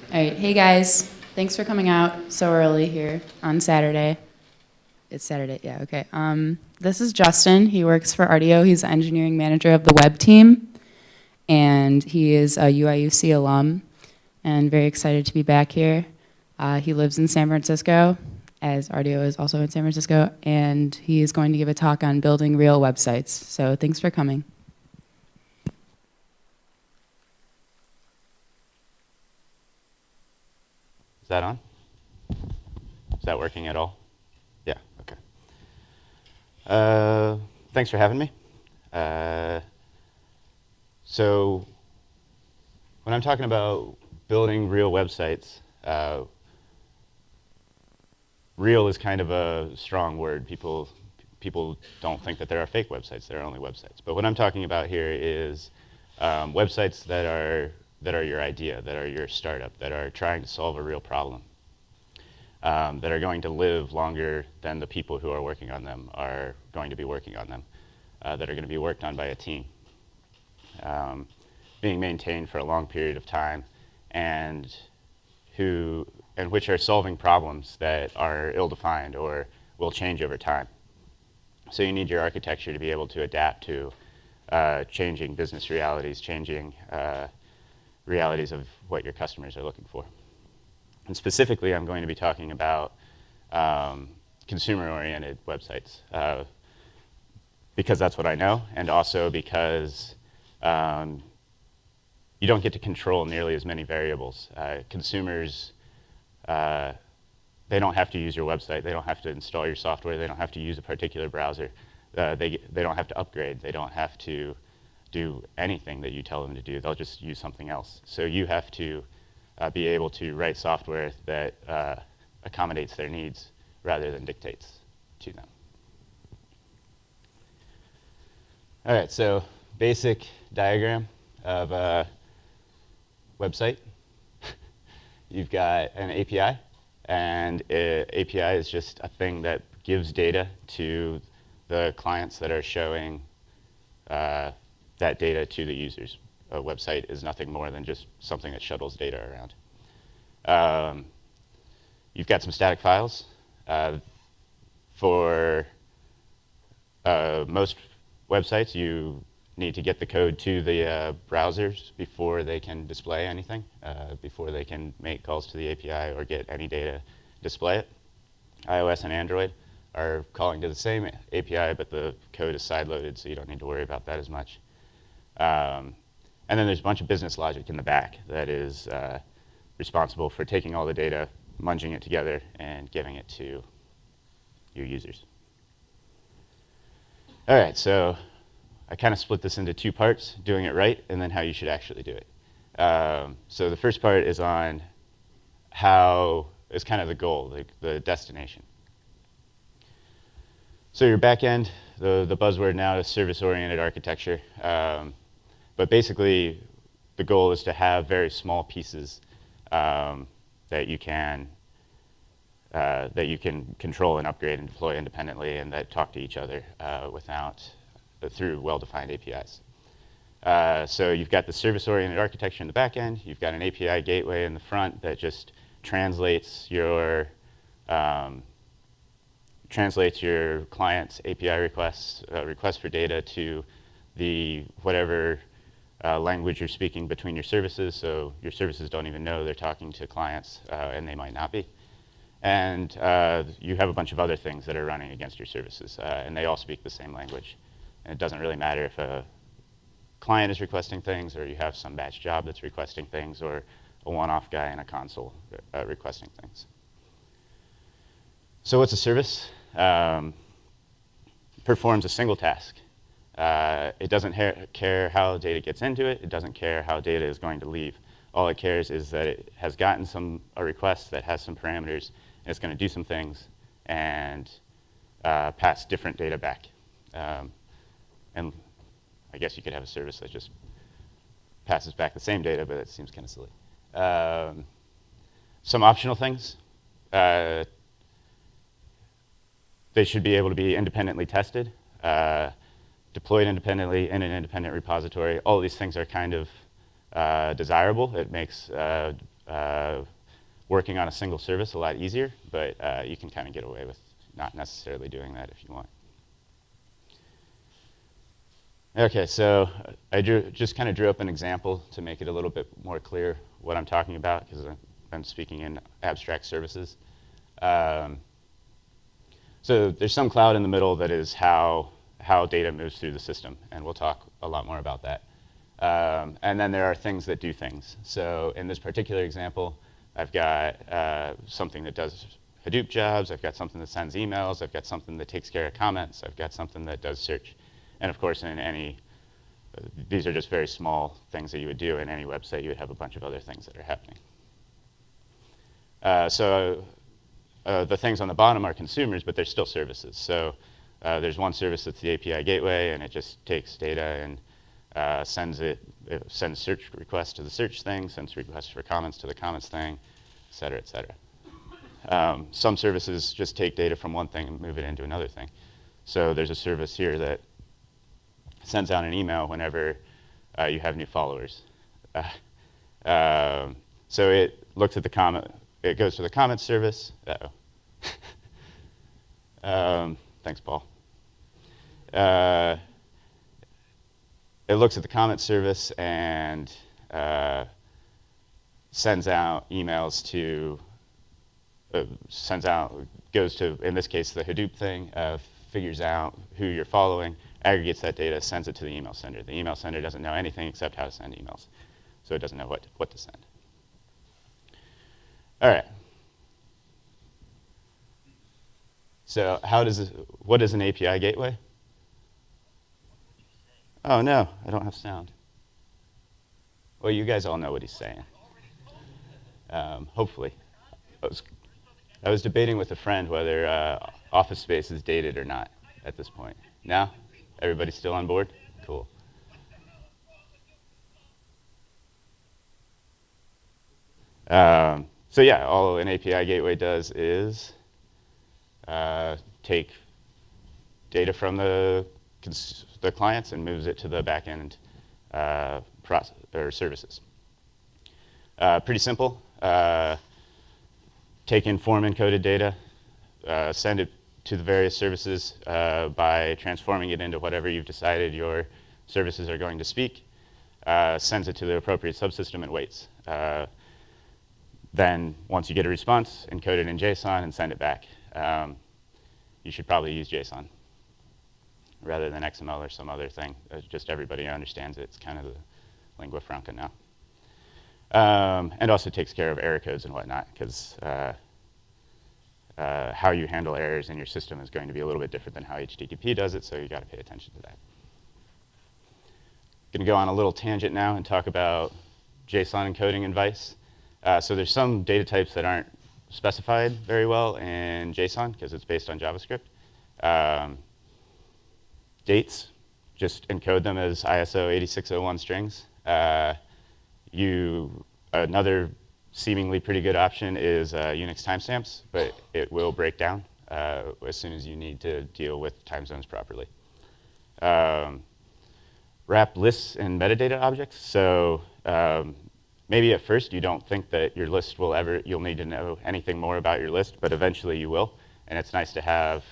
All right, hey guys, thanks for coming out so early here on Saturday. It's Saturday, yeah, okay. This is Justin. He works for Rdio. He's the engineering manager of the web team, and he is a UIUC alum, and very excited to be back here. He lives in San Francisco, as Rdio is also in San Francisco, and he is going to give a talk on building real websites. So thanks for coming. Is that on? Is that working at all? Yeah, okay. Thanks for having me. So when I'm talking about building real websites, real is kind of a strong word. People don't think that there are fake websites. There are only websites. But what I'm talking about here is websites that are your idea, that are your startup, that are trying to solve a real problem, that are going to live longer than the people who are working on them are going to be working on them, that are going to be worked on by a team, being maintained for a long period of time, and which are solving problems that are ill-defined or will change over time. So you need your architecture to be able to adapt to changing business realities, changing realities of what your customers are looking for. And specifically, I'm going to be talking about consumer-oriented websites because that's what I know, and also because you don't get to control nearly as many variables. Consumers, they don't have to use your website. They don't have to install your software. They don't have to use a particular browser. They don't have to upgrade. They don't have to do anything that you tell them to do. They'll just use something else. So you have to be able to write software that accommodates their needs rather than dictates to them. All right, so basic diagram of a website. You've got an API, and API is just a thing that gives data to the clients that are showing that data to the users. A website is nothing more than just something that shuttles data around. You've got some static files. For most websites, you need to get the code to the browsers before they can display anything, before they can make calls to the API or get any data, display it. iOS and Android are calling to the same API, but the code is side-loaded, so you don't need to worry about that as much. And then there's a bunch of business logic in the back that is responsible for taking all the data, munging it together, and giving it to your users. All right, so I kind of split this into two parts, doing it right, and then how you should actually do it. So the first part is on how is kind of the goal, the destination. So your back end, the buzzword now is service-oriented architecture. But basically, the goal is to have very small pieces that you can control and upgrade and deploy independently, and that talk to each other through well-defined APIs. So you've got the service-oriented architecture in the back end. You've got an API gateway in the front that just translates your client's API requests for data to the whatever language you're speaking between your services, so your services don't even know they're talking to clients, and they might not be. And you have a bunch of other things that are running against your services, and they all speak the same language. And it doesn't really matter if a client is requesting things, or you have some batch job that's requesting things, or a one-off guy in a console requesting things. So what's a service? Performs a single task. It doesn't care how data gets into it. It doesn't care how data is going to leave. All it cares is that it has gotten a request that has some parameters, and it's going to do some things and pass different data back. And I guess you could have a service that just passes back the same data, but it seems kind of silly. Some optional things. They should be able to be independently tested. Deployed independently in an independent repository. All of these things are kind of desirable. It makes working on a single service a lot easier, but you can kind of get away with not necessarily doing that if you want. Okay, so I just kind of drew up an example to make it a little bit more clear what I'm talking about, because I'm speaking in abstract services. So there's some cloud in the middle that is how data moves through the system, and we'll talk a lot more about that. And then there are things that do things. So in this particular example, I've got something that does Hadoop jobs, I've got something that sends emails, I've got something that takes care of comments, I've got something that does search. And of course, in any, these are just very small things that you would do. In any website, you would have a bunch of other things that are happening. The things on the bottom are consumers, but they're still services. So there's one service that's the API gateway, and it just takes data and sends search requests to the search thing, sends requests for comments to the comments thing, et cetera, et cetera. Some services just take data from one thing and move it into another thing. So there's a service here that sends out an email whenever you have new followers. So it looks at the comment. It goes to the comment service. Thanks, Paul. It looks at the comment service and sends out emails to, goes to, in this case, the Hadoop thing, figures out who you're following, aggregates that data, sends it to the email sender. The email sender doesn't know anything except how to send emails, so it doesn't know what to send. All right. So what is an API gateway? Oh no, I don't have sound. Well, you guys all know what he's saying. Hopefully. I was debating with a friend whether Office Space is dated or not at this point. Now? Everybody still on board? Cool. So yeah, all an API gateway does is take data from the clients and moves it to the backend services. Pretty simple. Take in form encoded data, send it to the various services by transforming it into whatever you've decided your services are going to speak, sends it to the appropriate subsystem and waits. Then once you get a response, encode it in JSON and send it back. You should probably use JSON rather than XML or some other thing. Just everybody understands it. It's kind of the lingua franca now. And also takes care of error codes and whatnot, because how you handle errors in your system is going to be a little bit different than how HTTP does it, so you got to pay attention to that. Going to go on a little tangent now and talk about JSON encoding advice. So there's some data types that aren't specified very well in JSON because it's based on JavaScript. Dates, just encode them as ISO 8601 strings. Another seemingly pretty good option is Unix timestamps, but it will break down as soon as you need to deal with time zones properly. Wrap lists and metadata objects. So maybe at first you don't think that your list you'll need to know anything more about your list, but eventually you will. And it's nice to have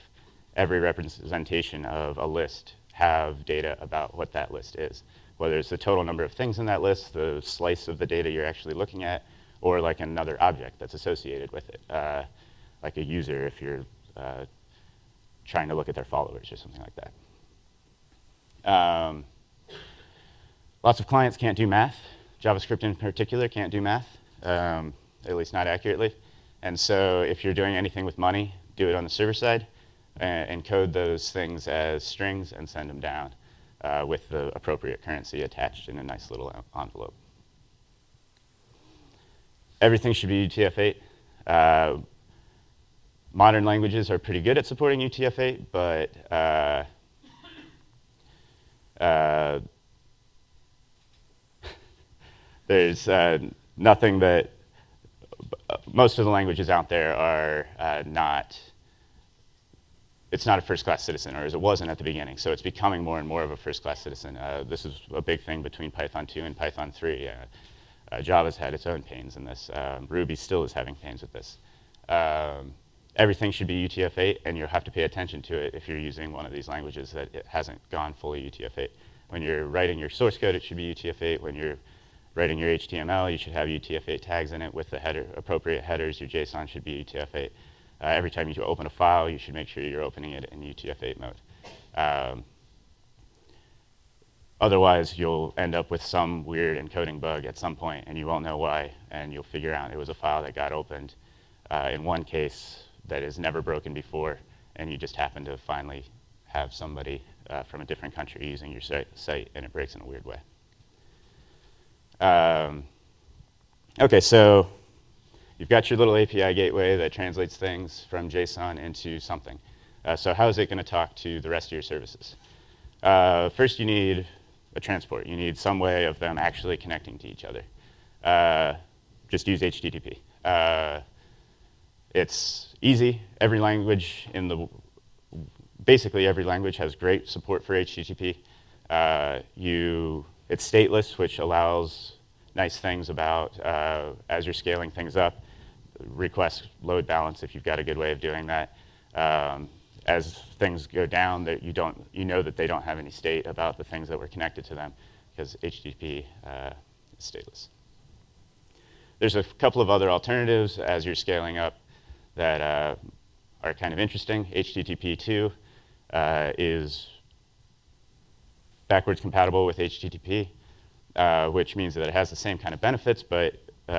every representation of a list have data about what that list is. Whether it's the total number of things in that list, the slice of the data you're actually looking at, or like another object that's associated with it, like a user if you're trying to look at their followers or something like that. Lots of clients can't do math. JavaScript in particular can't do math, at least not accurately. And so if you're doing anything with money, do it on the server side, and encode those things as strings and send them down with the appropriate currency attached in a nice little envelope. Everything should be UTF-8. Modern languages are pretty good at supporting UTF-8, but there's nothing that, most of the languages out there are not, it's not a first-class citizen, or as it wasn't at the beginning. So it's becoming more and more of a first-class citizen. This is a big thing between Python 2 and Python 3. Java's had its own pains in this. Ruby still is having pains with this. Everything should be UTF-8, and you'll have to pay attention to it if you're using one of these languages that it hasn't gone fully UTF-8. When you're writing your source code, it should be UTF-8. When you're writing your HTML, you should have UTF-8 tags in it with the appropriate headers. Your JSON should be UTF-8. Every time you open a file, you should make sure you're opening it in UTF-8 mode. Otherwise, you'll end up with some weird encoding bug at some point, and you won't know why, and you'll figure out it was a file that got opened in one case that is never broken before, and you just happen to finally have somebody from a different country using your site, and it breaks in a weird way. OK, so you've got your little API gateway that translates things from JSON into something. So how is it going to talk to the rest of your services? First, you need a transport. You need some way of them actually connecting to each other. Just use HTTP. It's easy. Every language basically every language has great support for HTTP. It's stateless, which allows nice things about as you're scaling things up, request load balance if you've got a good way of doing that. As things go down, that you know that they don't have any state about the things that were connected to them, because HTTP is stateless. There's a couple of other alternatives as you're scaling up that are kind of interesting. HTTP2 is backwards compatible with HTTP, which means that it has the same kind of benefits, but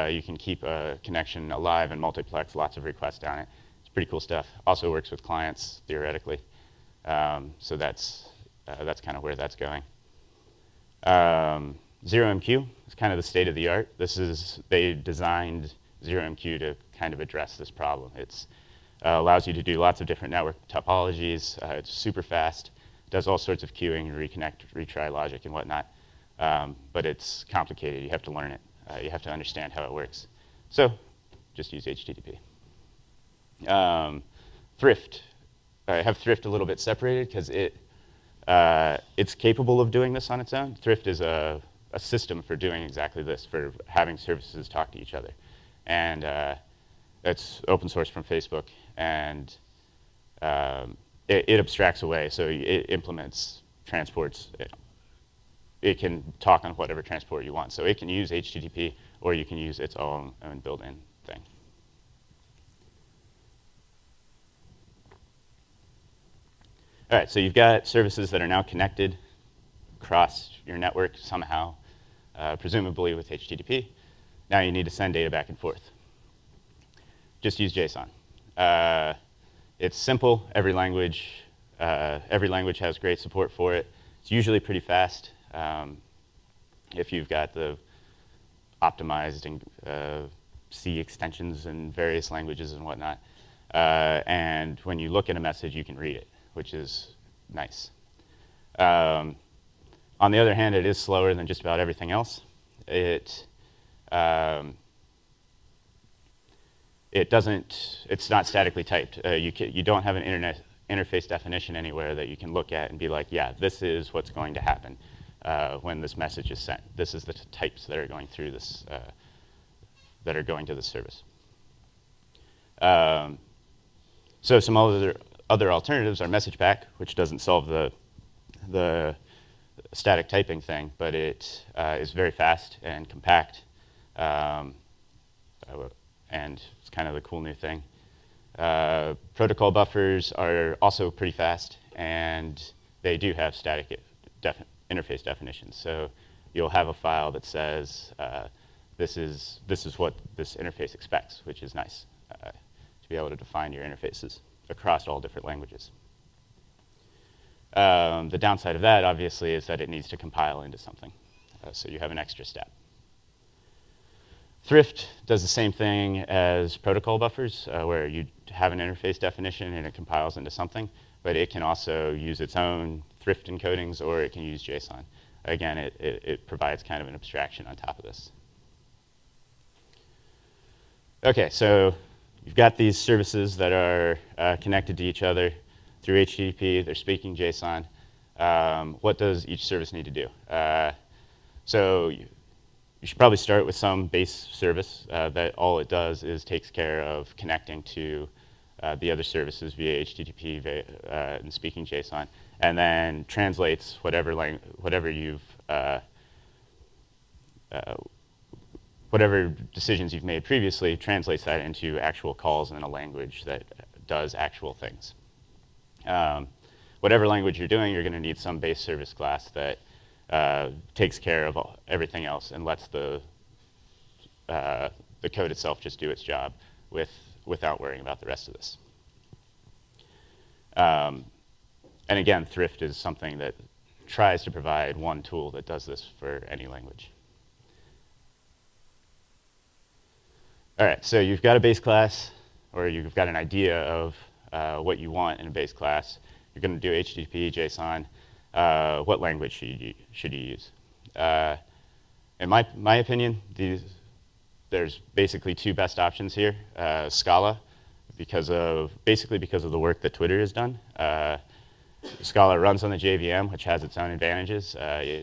you can keep a connection alive and multiplex lots of requests down it. It's pretty cool stuff. Also works with clients, theoretically. So that's kind of where that's going. Zeromq is kind of the state of the art. They designed Zeromq to kind of address this problem. It allows you to do lots of different network topologies. It's super fast. Does all sorts of queuing, reconnect, retry logic, and whatnot. But it's complicated. You have to learn it. You have to understand how it works. So just use HTTP. Thrift. I have Thrift a little bit separated because it's capable of doing this on its own. Thrift is a system for doing exactly this, for having services talk to each other. And it's open source from Facebook. And it abstracts away. So it implements transports. It can talk on whatever transport you want. So it can use HTTP, or you can use its own built-in thing. All right, so you've got services that are now connected across your network somehow, presumably with HTTP. Now you need to send data back and forth. Just use JSON. It's simple. Every language has great support for it. It's usually pretty fast if you've got the optimized C extensions in various languages and whatnot. And when you look at a message, you can read it, which is nice. On the other hand, it is slower than just about everything else. It's not statically typed. You don't have an interface definition anywhere that you can look at and be like, yeah, this is what's going to happen when this message is sent. This is the types that are going through this, that are going to the service. So some other alternatives are message back, which doesn't solve the static typing thing, but it is very fast and compact. And it's kind of the cool new thing. Protocol buffers are also pretty fast, and they do have static interface definitions. So you'll have a file that says, this is what this interface expects, which is nice to be able to define your interfaces across all different languages. The downside of that, obviously, is that it needs to compile into something. So you have an extra step. Thrift does the same thing as protocol buffers, where you have an interface definition and it compiles into something, but it can also use its own Thrift encodings, or it can use JSON. Again, it provides kind of an abstraction on top of this. OK, so you've got these services that are connected to each other through HTTP. They're speaking JSON. What does each service need to do? So you should probably start with some base service that all it does is takes care of connecting to the other services via HTTP and speaking JSON, and then translates whatever you've whatever decisions you've made previously, translates that into actual calls in a language that does actual things. Whatever language you're doing, you're going to need some base service class that takes care of everything else and lets the code itself just do its job without worrying about the rest of this. And again, Thrift is something that tries to provide one tool that does this for any language. All right, so you've got a base class, or you've got an idea of what you want in a base class. You're going to do HTTP, JSON. What language should you use? In my opinion, there's basically two best options here. Scala, basically because of the work that Twitter has done. Scala runs on the JVM, which has its own advantages.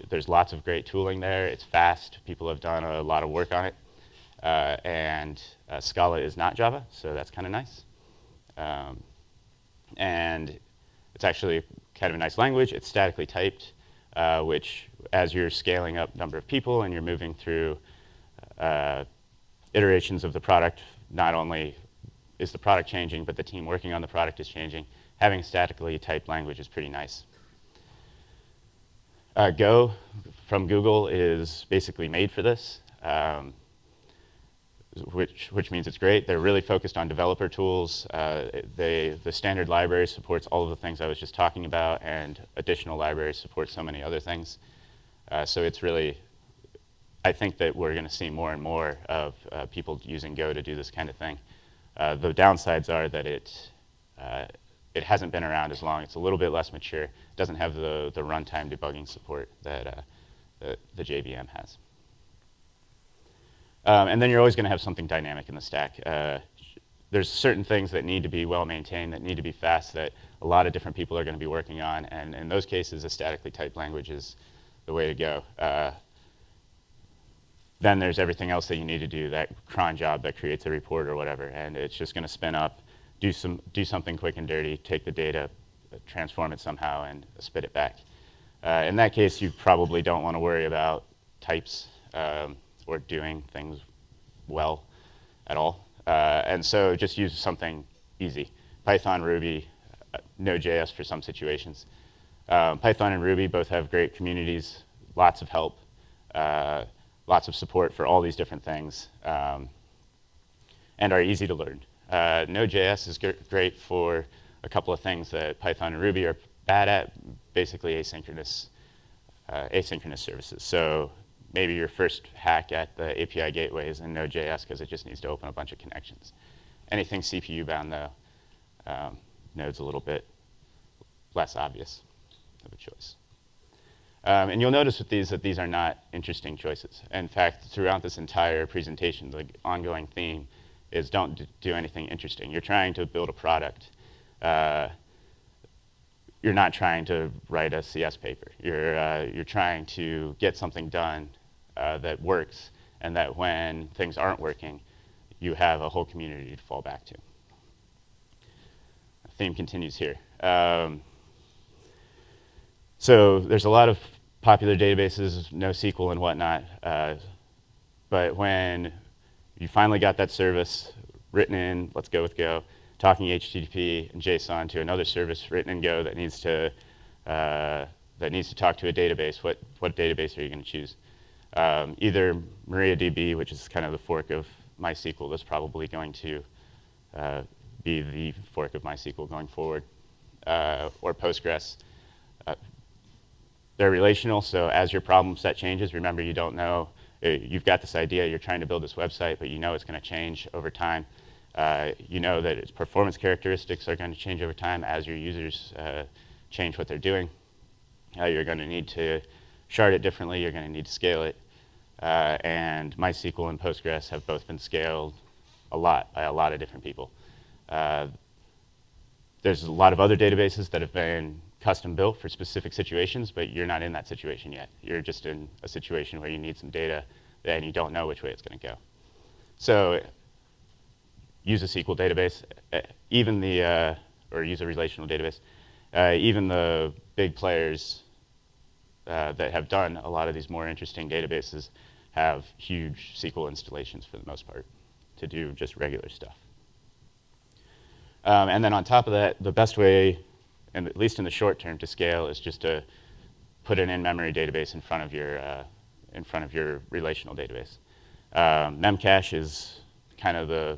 There's lots of great tooling there. It's fast. People have done a lot of work on it. And Scala is not Java, so that's kind of nice. And it's actually kind of a nice language. It's statically typed, which as you're scaling up number of people and you're moving through iterations of the product, not only is the product changing, but the team working on the product is changing. Having a statically typed language is pretty nice. Go from Google is basically made for this, which means it's great. They're really focused on developer tools. The standard library supports all of the things I was just talking about, and additional libraries support so many other things. So it's really, I think that we're going to see more and more of people using Go to do this kind of thing. The downsides are that it hasn't been around as long. It's a little bit less mature. It doesn't have the runtime debugging support that the JVM has. And then you're always going to have something dynamic in the stack. There's certain things that need to be well maintained, that need to be fast, that a lot of different people are going to be working on. And in those cases, a statically typed language is the way to go. Then there's everything else that you need to do, that cron job that creates a report or whatever. And it's just going to spin up, do something quick and dirty, take the data, transform it somehow, and spit it back. In that case, you probably don't want to worry about types or doing things well at all. And so just use something easy. Python, Ruby, Node.js for some situations. Python and Ruby both have great communities, lots of help, lots of support for all these different things, and are easy to learn. Node.js is great for a couple of things that Python and Ruby are bad at, basically asynchronous services. So maybe your first hack at the API gateway is in Node.js because it just needs to open a bunch of connections. Anything CPU bound, though, Node's a little bit less obvious of a choice. And you'll notice with these that these are not interesting choices. In fact, throughout this entire presentation, the ongoing theme is don't do anything interesting. You're trying to build a product. You're not trying to write a CS paper. You're trying to get something done that works, and that when things aren't working, you have a whole community to fall back to. The theme continues here. So there's a lot of popular databases, NoSQL and whatnot, but when you finally got that service written in, let's go with Go, talking HTTP and JSON to another service written in Go that needs to talk to a database, what database are you going to choose? Either MariaDB, which is kind of the fork of MySQL, that's probably going to be the fork of MySQL going forward, or Postgres. They're relational, so as your problem set changes, remember you don't know, you've got this idea, you're trying to build this website, but you know it's going to change over time. You know that its performance characteristics are going to change over time as your users change what they're doing. You're going to need to shard it differently, you're going to need to scale it. And MySQL and Postgres have both been scaled a lot by a lot of different people. There's a lot of other databases that have been custom built for specific situations, but you're not in that situation yet. You're just in a situation where you need some data and you don't know which way it's going to go. So use a SQL database, or use a relational database. Even the big players that have done a lot of these more interesting databases have huge SQL installations for the most part to do just regular stuff. And then on top of that, the best way, and at least in the short term, to scale is just to put an in-memory database in front of your relational database. Memcache is kind of the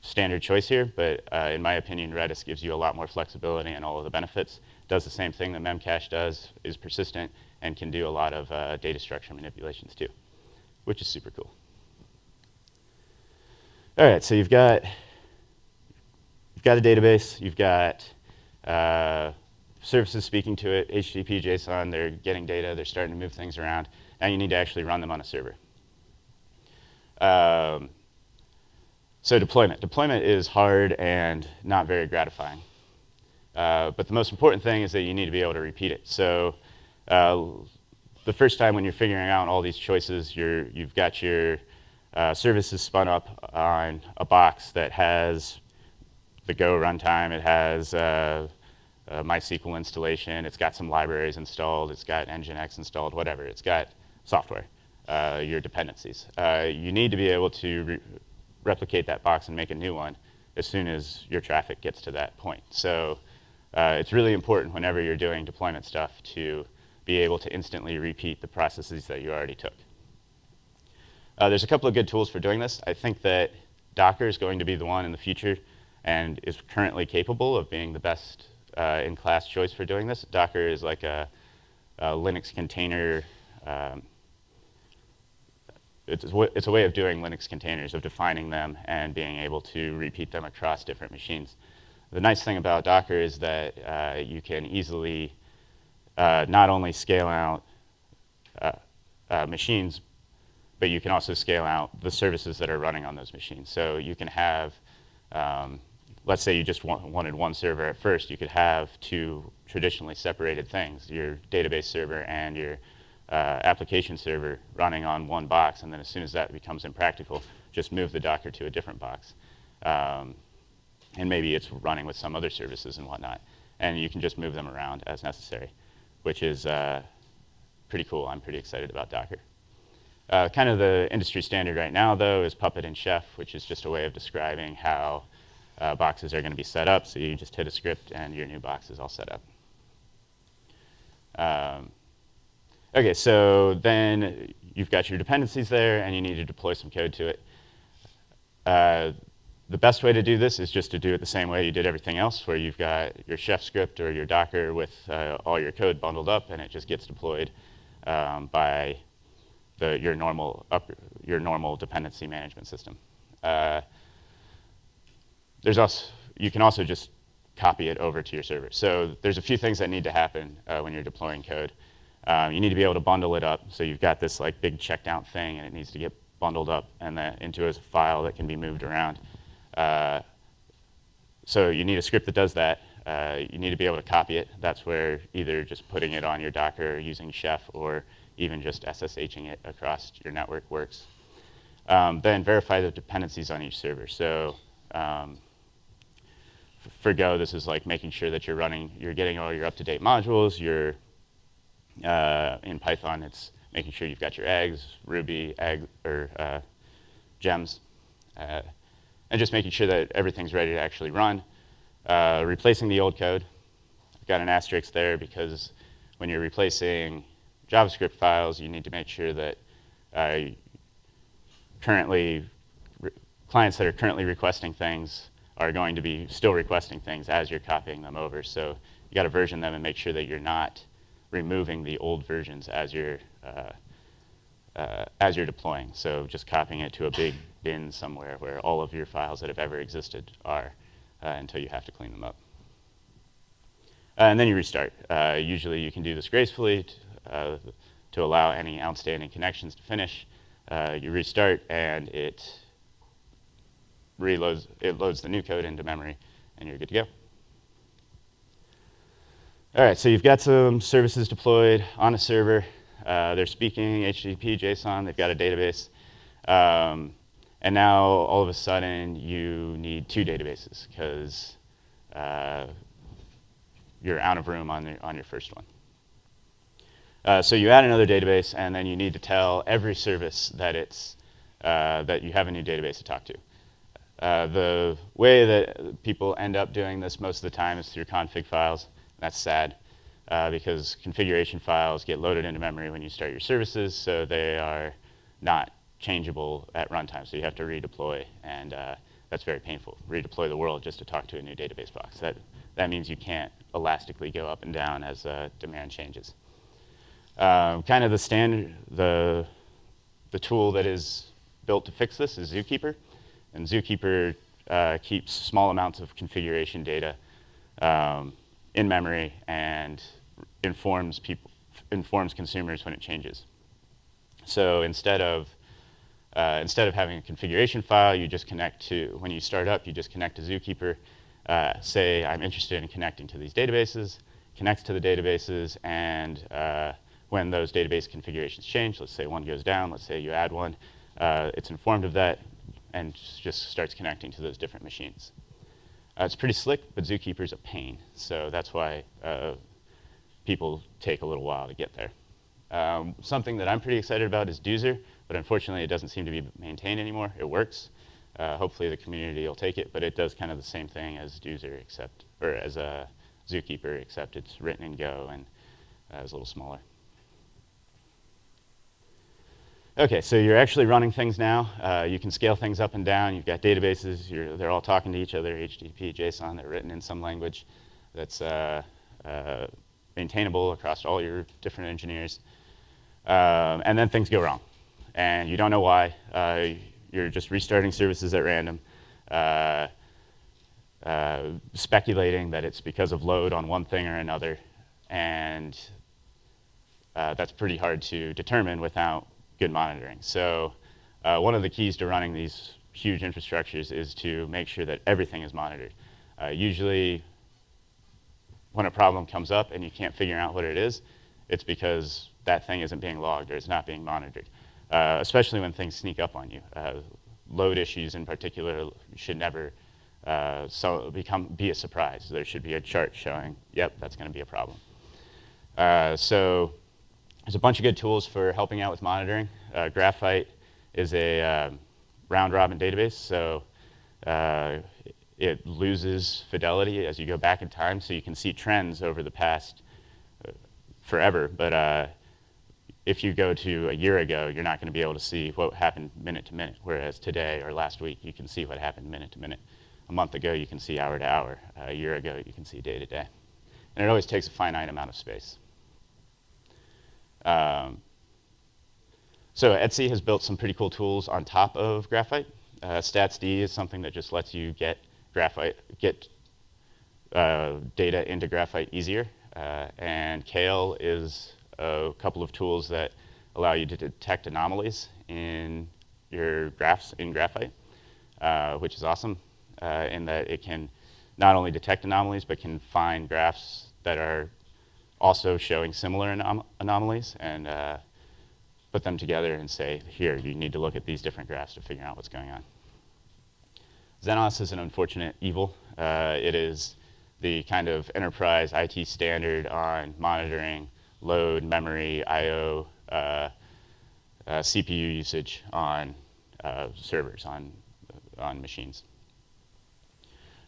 standard choice here, but in my opinion, Redis gives you a lot more flexibility and all of the benefits. Does the same thing that Memcache does, is persistent, and can do a lot of data structure manipulations too, which is super cool. All right, so you've got a database, you've got services speaking to it, HTTP, JSON, they're getting data, they're starting to move things around. Now you need to actually run them on a server. So deployment. Deployment is hard and not very gratifying. But the most important thing is that you need to be able to repeat it. So the first time when you're figuring out all these choices, you've got your services spun up on a box that has the Go runtime, it has MySQL installation, it's got some libraries installed, it's got Nginx installed, whatever. It's got software, your dependencies. You need to be able to replicate that box and make a new one as soon as your traffic gets to that point. So it's really important whenever you're doing deployment stuff to be able to instantly repeat the processes that you already took. There's a couple of good tools for doing this. I think that Docker is going to be the one in the future and is currently capable of being the best in-class choice for doing this. Docker is like a Linux container. It's a way of doing Linux containers, of defining them and being able to repeat them across different machines. The nice thing about Docker is that you can easily not only scale out machines, but you can also scale out the services that are running on those machines. So you can have, let's say you just wanted one server at first, you could have two traditionally separated things, your database server and your application server running on one box, and then as soon as that becomes impractical, just move the Docker to a different box. And maybe it's running with some other services and whatnot. And you can just move them around as necessary, which is pretty cool. I'm pretty excited about Docker. Kind of the industry standard right now, though, is Puppet and Chef, which is just a way of describing how boxes are going to be set up. So you just hit a script and your new box is all set up. Okay, so then you've got your dependencies there, and you need to deploy some code to it. The best way to do this is just to do it the same way you did everything else, where you've got your Chef script or your Docker with all your code bundled up, and it just gets deployed by your normal dependency management system. You can also just copy it over to your server. So there's a few things that need to happen when you're deploying code. You need to be able to bundle it up. So you've got this like big checked out thing, and it needs to get bundled up and then into a file that can be moved around. So you need a script that does that. You need to be able to copy it. That's where either just putting it on your Docker using Chef or even just SSHing it across your network works. Then verify the dependencies on each server. So for Go, this is like making sure that you're getting all your up-to-date modules. In Python, it's making sure you've got your eggs, Ruby, gems, and just making sure that everything's ready to actually run. Replacing the old code. I've got an asterisk there because when you're replacing JavaScript files, you need to make sure that clients that are currently requesting things are going to be still requesting things as you're copying them over. So you got to version them and make sure that you're not removing the old versions as you're deploying. So just copying it to a big bin somewhere where all of your files that have ever existed are until you have to clean them up. And then you restart. Usually you can do this gracefully to allow any outstanding connections to finish. You restart and it loads the new code into memory and you're good to go. All right, so you've got some services deployed on a server. They're speaking HTTP, JSON. They've got a database. And now, all of a sudden, you need 2 databases because you're out of room on your first one. So you add another database, and then you need to tell every service that that you have a new database to talk to. The way that people end up doing this most of the time is through config files. That's sad because configuration files get loaded into memory when you start your services, so they are not changeable at runtime. So you have to redeploy, and that's very painful. Redeploy the world just to talk to a new database box. That means you can't elastically go up and down as demand changes. Kind of the standard, the tool that is built to fix this is Zookeeper. And Zookeeper keeps small amounts of configuration data in memory and informs consumers when it changes. So instead of having a configuration file, you just connect to, when you start up, you just connect to Zookeeper. Say, I'm interested in connecting to these databases, connects to the databases, and when those database configurations change, let's say one goes down, let's say you add one, it's informed of that and just starts connecting to those different machines. It's pretty slick, but Zookeeper's a pain, so that's why people take a little while to get there. Something that I'm pretty excited about is Doozer, but unfortunately it doesn't seem to be maintained anymore. It works. Hopefully the community will take it, but it does kind of the same thing as Doozer, or as a Zookeeper, except it's written in Go and is a little smaller. Okay, so you're actually running things now. You can scale things up and down. You've got databases. They're all talking to each other, HTTP, JSON. They're written in some language that's maintainable across all your different engineers. And then things go wrong. And you don't know why. You're just restarting services at random, speculating that it's because of load on one thing or another. And that's pretty hard to determine without good monitoring. So one of the keys to running these huge infrastructures is to make sure that everything is monitored. Usually, when a problem comes up and you can't figure out what it is, it's because that thing isn't being logged or it's not being monitored, especially when things sneak up on you. Load issues in particular should never be a surprise. There should be a chart showing, yep, that's going to be a problem. So there's a bunch of good tools for helping out with monitoring. Graphite is a round-robin database, so it loses fidelity as you go back in time, so you can see trends over the past forever. But if you go to a year ago, you're not going to be able to see what happened minute to minute, whereas today or last week, you can see what happened minute to minute. A month ago, you can see hour to hour. A year ago, you can see day to day. And it always takes a finite amount of space. So Etsy has built some pretty cool tools on top of Graphite. StatsD is something that just lets you get data into Graphite easier. And Kale is a couple of tools that allow you to detect anomalies in your graphs in Graphite, which is awesome in that it can not only detect anomalies, but can find graphs that are also showing similar anomalies and put them together and say, here, you need to look at these different graphs to figure out what's going on. Xenos is an unfortunate evil. It is the kind of enterprise IT standard on monitoring load, memory, I/O, CPU usage on servers, on machines.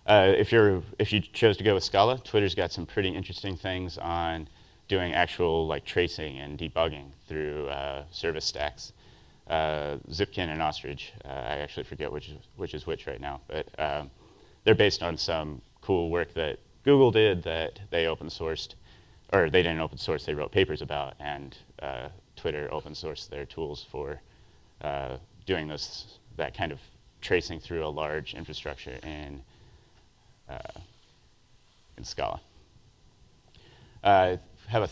If you chose to go with Scala, Twitter's got some pretty interesting things on doing actual tracing and debugging through service stacks. Zipkin and Ostrich, I actually forget which is which right now, but they're based on some cool work that Google did that they open sourced, or they didn't open source, they wrote papers about, and Twitter open sourced their tools for doing that kind of tracing through a large infrastructure in Scala. I have a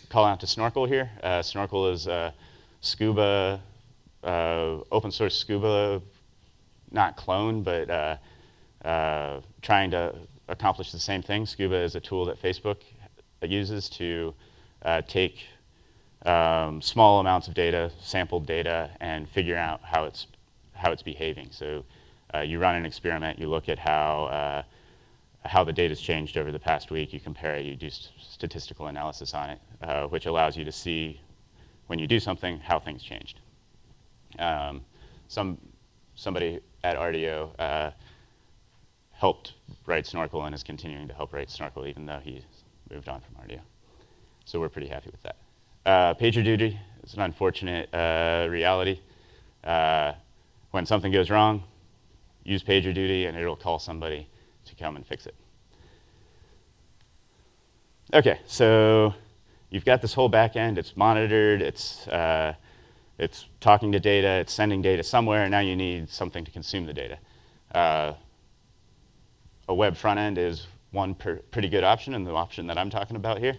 call out to Snorkel here. Snorkel is Scuba, open source Scuba, not clone, but trying to accomplish the same thing. Scuba is a tool that Facebook uses to take small amounts of data, sampled data, and figuring out how it's behaving. So you run an experiment, you look at how the data's changed over the past week, you compare it, you do statistical analysis on it, which allows you to see, when you do something, how things changed. Somebody at Rdio helped write Snorkel and is continuing to help write Snorkel even though he's moved on from Rdio. So we're pretty happy with that. PagerDuty is an unfortunate reality. When something goes wrong, use PagerDuty and it'll call somebody to come and fix it. Okay, so you've got this whole back end. It's monitored. It's talking to data. It's sending data somewhere. And now you need something to consume the data. A web front end is one pretty good option, and the option that I'm talking about here.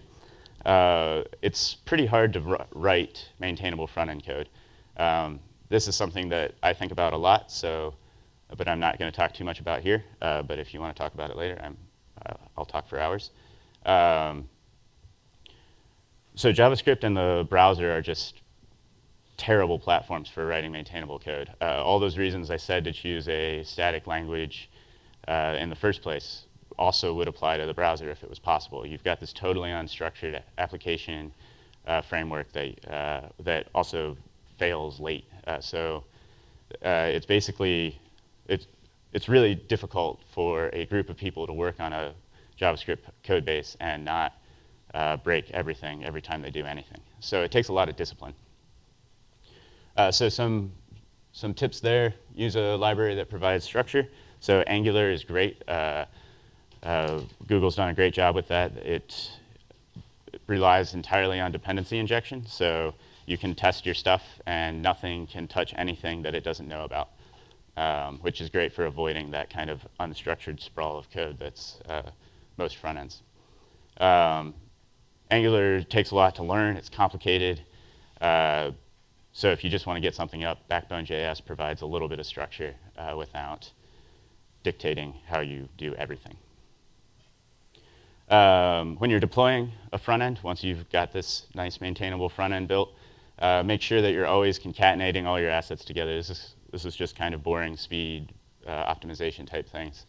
It's pretty hard to write maintainable front end code. This is something that I think about a lot, but I'm not going to talk too much about here. But if you want to talk about it later, I'll talk for hours. So JavaScript and the browser are just terrible platforms for writing maintainable code. All those reasons I said to choose a static language in the first place also would apply to the browser if it was possible. You've got this totally unstructured application framework that also fails late. So it's basically, it's really difficult for a group of people to work on a JavaScript code base and not break everything every time they do anything. So it takes a lot of discipline. So some tips there. Use a library that provides structure. So Angular is great. Google's done a great job with that. It relies entirely on dependency injection. So you can test your stuff and nothing can touch anything that it doesn't know about, which is great for avoiding that kind of unstructured sprawl of code that's most front ends. Angular takes a lot to learn. It's complicated. So if you just want to get something up, Backbone.js provides a little bit of structure without dictating how you do everything. When you're deploying a front end, once you've got this nice maintainable front end built, make sure that you're always concatenating all your assets together. This is just kind of boring speed optimization type things.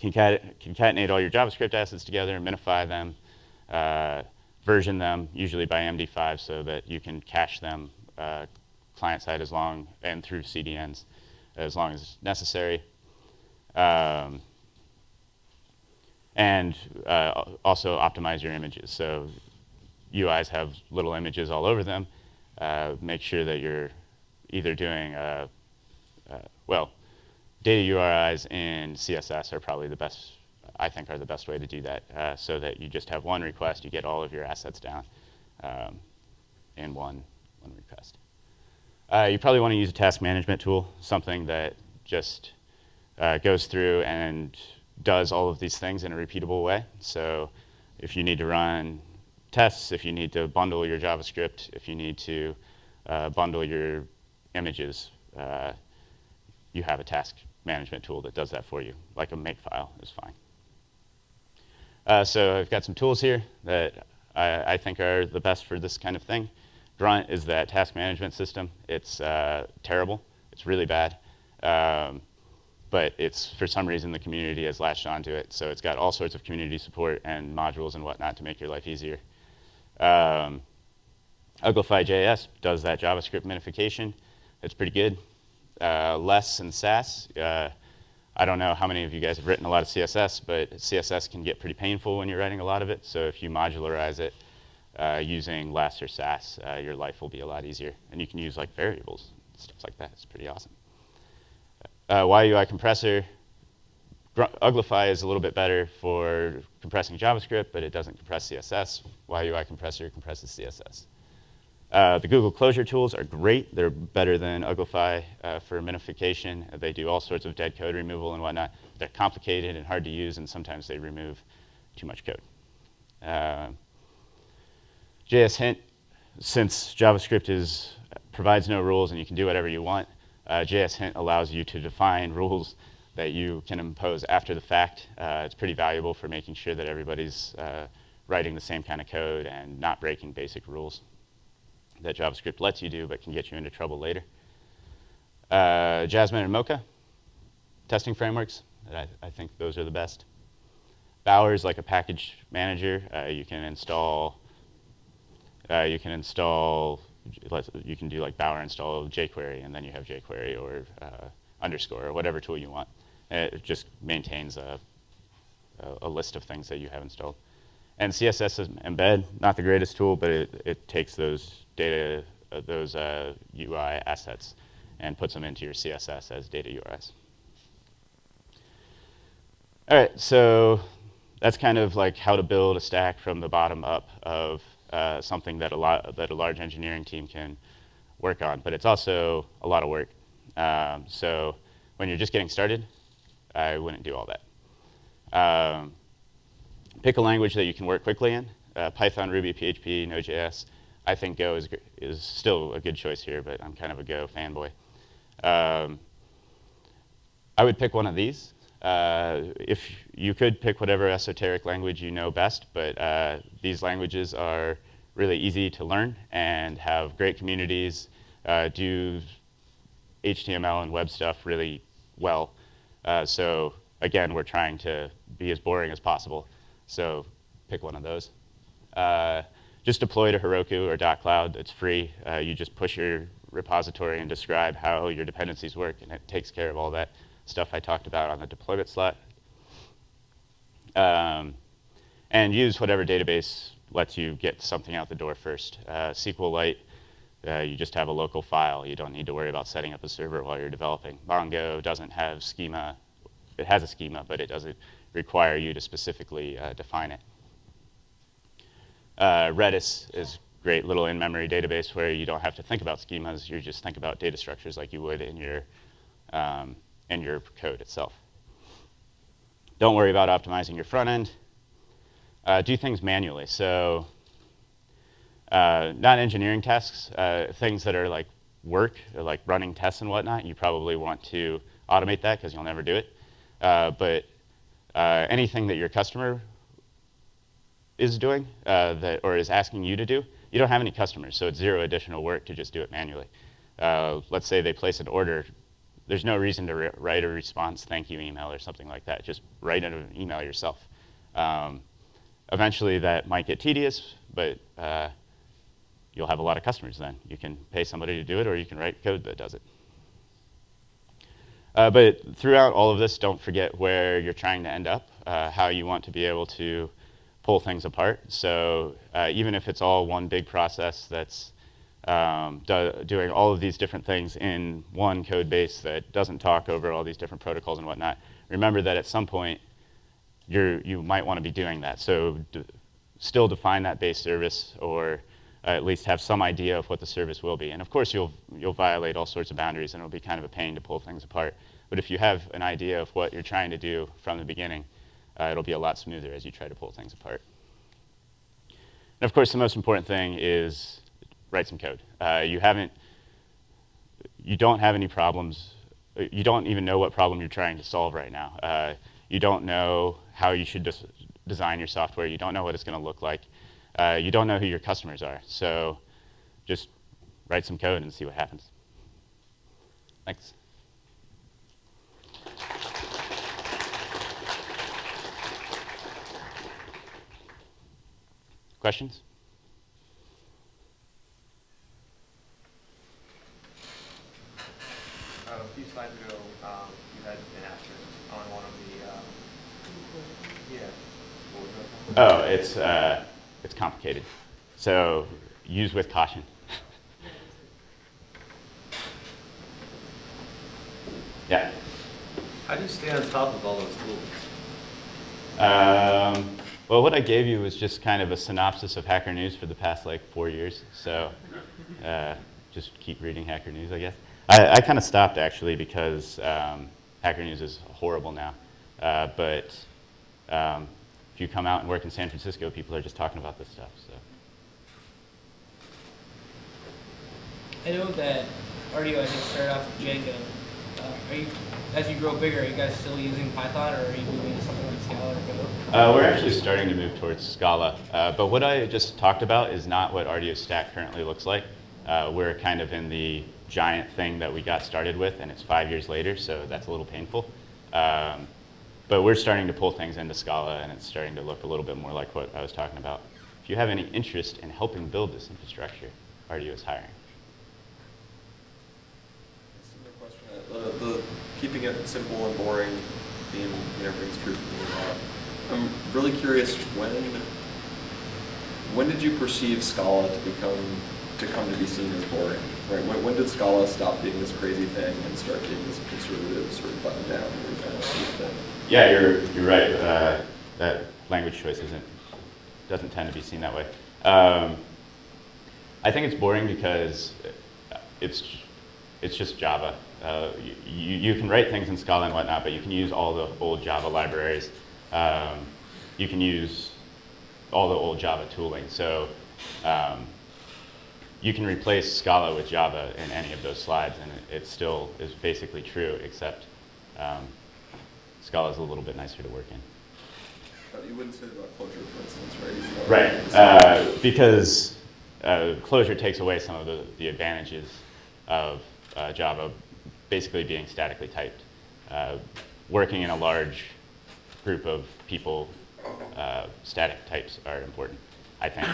Concatenate all your JavaScript assets together, minify them, version them, usually by MD5, so that you can cache them client side and through CDNs as long as necessary. And also optimize your images. So UIs have little images all over them. Make sure that you're either doing, data URIs in CSS are probably the best, I think are the best way to do that, so that you just have one request, you get all of your assets down in one request. You probably want to use a task management tool, something that just goes through and does all of these things in a repeatable way. So if you need to run tests, if you need to bundle your JavaScript, if you need to bundle your images, you have a task management tool that does that for you, like a makefile is fine. So I've got some tools here that I think are the best for this kind of thing. Grunt is that task management system. It's terrible. It's really bad. But it's, for some reason, the community has latched onto it. So it's got all sorts of community support and modules and whatnot to make your life easier. Uglify.js does that JavaScript minification. It's pretty good. Less and Sass. I don't know how many of you guys have written a lot of CSS, but CSS can get pretty painful when you're writing a lot of it. So if you modularize it using Less or Sass, your life will be a lot easier. And you can use like variables, stuff like that. It's pretty awesome. YUI compressor. Uglify is a little bit better for compressing JavaScript, but it doesn't compress CSS. YUI compressor compresses CSS. The Google Closure tools are great. They're better than Uglify for minification. They do all sorts of dead code removal and whatnot. They're complicated and hard to use, and sometimes they remove too much code. JS Hint, since JavaScript provides no rules and you can do whatever you want, JS Hint allows you to define rules that you can impose after the fact. It's pretty valuable for making sure that everybody's writing the same kind of code and not breaking basic rules that JavaScript lets you do but can get you into trouble later. Jasmine and Mocha, testing frameworks. I think those are the best. Bower is like a package manager. You can do like Bower install jQuery, and then you have jQuery or underscore or whatever tool you want. It just maintains a list of things that you have installed. And CSS is embed, not the greatest tool, but it takes those data, those UI assets, and puts them into your CSS as data URIs. All right, so that's kind of like how to build a stack from the bottom up of something that a large engineering team can work on. But it's also a lot of work. So when you're just getting started, I wouldn't do all that. Pick a language that you can work quickly in. Python, Ruby, PHP, Node.js. I think Go is still a good choice here, but I'm kind of a Go fanboy. I would pick one of these. If you could pick whatever esoteric language you know best, but these languages are really easy to learn and have great communities, do HTML and web stuff really well. So again, we're trying to be as boring as possible. So pick one of those. Just deploy to Heroku or .cloud. It's free. You just push your repository and describe how your dependencies work, and it takes care of all that stuff I talked about on the deployment slot. And use whatever database lets you get something out the door first. SQLite, you just have a local file. You don't need to worry about setting up a server while you're developing. Mongo doesn't have schema. It has a schema, but it doesn't require you to specifically define it. Redis is a great little in-memory database where you don't have to think about schemas. You just think about data structures like you would in your code itself. Don't worry about optimizing your front end. Do things manually. So not engineering tasks, things that are like work, or like running tests and whatnot, you probably want to automate that because you'll never do it. But anything that your customer is doing or is asking you to do, you don't have any customers, so it's zero additional work to just do it manually. Let's say they place an order. There's no reason to write a response thank you email or something like that. Just write an email yourself. Eventually, that might get tedious, but you'll have a lot of customers then. You can pay somebody to do it, or you can write code that does it. But throughout all of this, don't forget where you're trying to end up, how you want to be able to pull things apart. So even if it's all one big process that's doing all of these different things in one code base that doesn't talk over all these different protocols and whatnot, remember that at some point you might want to be doing that. So still define that base service, or at least have some idea of what the service will be. And of course, you'll violate all sorts of boundaries, and it'll be kind of a pain to pull things apart. But if you have an idea of what you're trying to do from the beginning, it'll be a lot smoother as you try to pull things apart. And of course, the most important thing is write some code. You don't have any problems. You don't even know what problem you're trying to solve right now. You don't know how you should design your software. You don't know what it's going to look like. You don't know who your customers are. So just write some code and see what happens. Thanks. Questions? A few slides ago, you had an asterisk on one of the, yeah. What was that? Oh, it's complicated. So use with caution. Yeah. How do you stay on top of all those tools? Well, what I gave you was just kind of a synopsis of Hacker News for the past like 4 years. So just keep reading Hacker News, I guess. I kind of stopped actually because Hacker News is horrible now. But if you come out and work in San Francisco, people are just talking about this stuff. So. I know that Rdio, I think, started off with Django. As you grow bigger, are you guys still using Python, or are you moving to something like Scala or Go? We're actually starting to move towards Scala, but what I just talked about is not what Rdio's stack currently looks like. We're kind of in the giant thing that we got started with, and it's 5 years later, so that's a little painful. But we're starting to pull things into Scala, and it's starting to look a little bit more like what I was talking about. If you have any interest in helping build this infrastructure, Rdio is hiring. Similar question. The keeping it simple and boring theme, rings true for me. I'm really curious, when did you perceive Scala to come to be seen as boring? Right? When did Scala stop being this crazy thing and start being this conservative sort of button down thing? Yeah, you're right. That language choice doesn't tend to be seen that way. I think it's boring because it's just Java. You can write things in Scala and whatnot, but you can use all the old Java libraries. You can use all the old Java tooling. So you can replace Scala with Java in any of those slides, and it still is basically true, except Scala is a little bit nicer to work in. But you wouldn't say about Clojure, for instance, right? Right, because Clojure takes away some of the advantages of Java basically being statically typed. Working in a large group of people, static types are important, I think.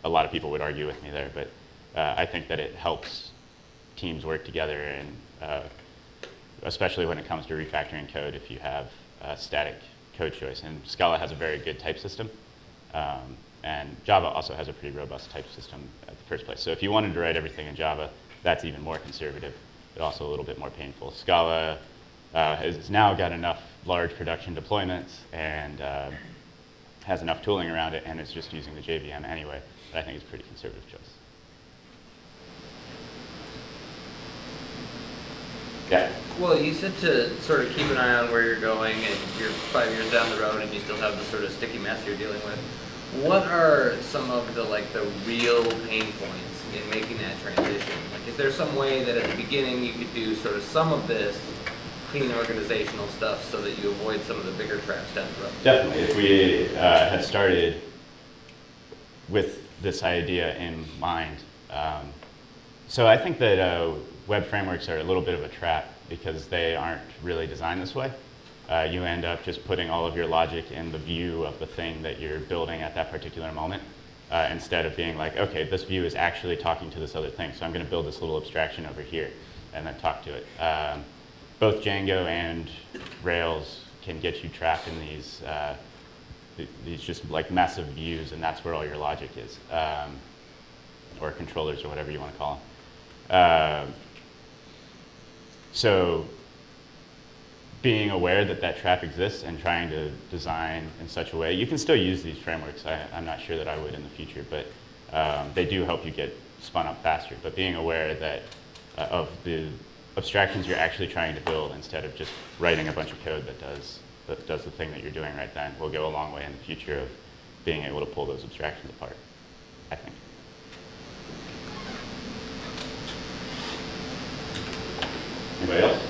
A lot of people would argue with me there, but I think that it helps teams work together, and especially when it comes to refactoring code if you have static code choice. And Scala has a very good type system, and Java also has a pretty robust type system at the first place. So if you wanted to write everything in Java, that's even more conservative, but also a little bit more painful. Scala has now got enough large production deployments and has enough tooling around it, and it's just using the JVM anyway, that I think is a pretty conservative choice. Yeah. Well, you said to sort of keep an eye on where you're going, and you're 5 years down the road, and you still have the sort of sticky mess you're dealing with. What are some of the real pain points in making that transition? Like, is there some way that at the beginning you could do sort of some of this clean organizational stuff so that you avoid some of the bigger traps down the road? Definitely. If we had started with this idea in mind. So I think that web frameworks are a little bit of a trap because they aren't really designed this way. You end up just putting all of your logic in the view of the thing that you're building at that particular moment, instead of being like, okay, this view is actually talking to this other thing, so I'm going to build this little abstraction over here and then talk to it. Both Django and Rails can get you trapped in these just massive views, and that's where all your logic is, or controllers or whatever you want to call them. So being aware that that trap exists and trying to design in such a way, you can still use these frameworks. I'm not sure that I would in the future, but they do help you get spun up faster. But being aware that of the abstractions you're actually trying to build instead of just writing a bunch of code that does the thing that you're doing right then will go a long way in the future of being able to pull those abstractions apart, I think. Anybody else?